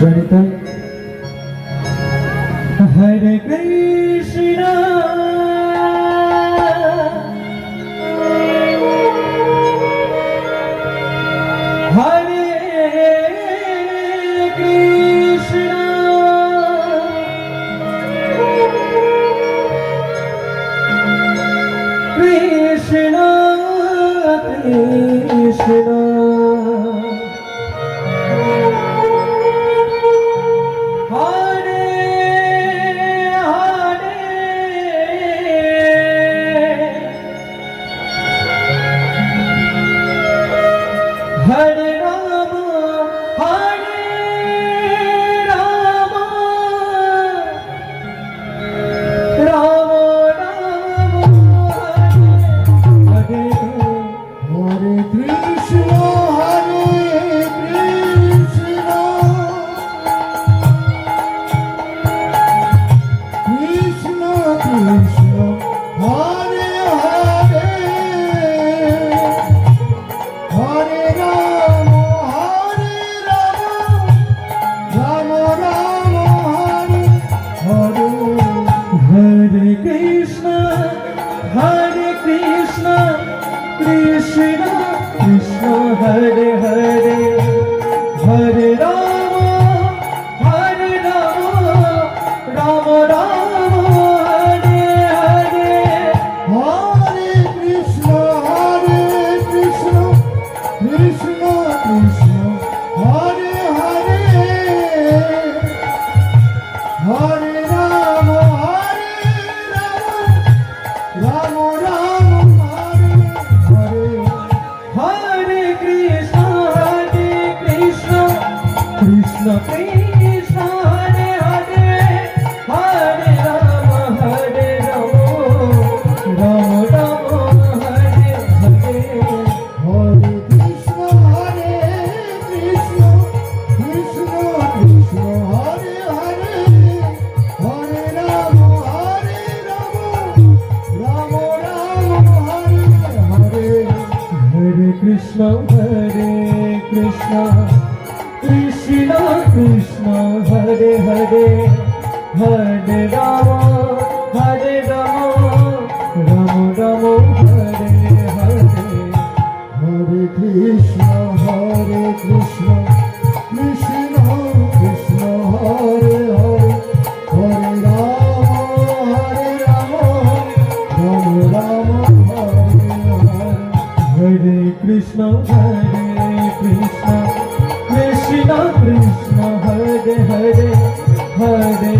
জনিতা Hare Krishna Hare Krishna Krishna Krishna Hare Rama, Hare Rama, Rama Rama, Hare Hare, Hare Krishna, Hare Krishna, Krishna Krishna, Hare Hare, Hare Rama, Rama Rama, Hare Hare Krishna, Hare Krishna, Krishna Krishna, Hare Hare, Hare Rama, Rama Rama, Hare Hare, Hare Krishna, Krishna Krishna, Hare Hare, Hare Rama, Rama Rama, Hare Hare, Hare Krishna, Krishna Krishna, Hare Hare, Hare Rama, Rama Rama, Hare Hare, Hare Krishna, Krishna Krishna, Hare Hare, Hare Rama, Rama Rama, Hare Hare, Hare Krishna, Krishna Krishna, Hare Hare, Hare Rama, Rama Rama, Hare Hare, Hare Krishna, Krishna Krishna, Hare Hare, Hare Rama, Rama Rama, Hare Hare, Hare Krishna, Krishna Krishna, Hare Hare, Hare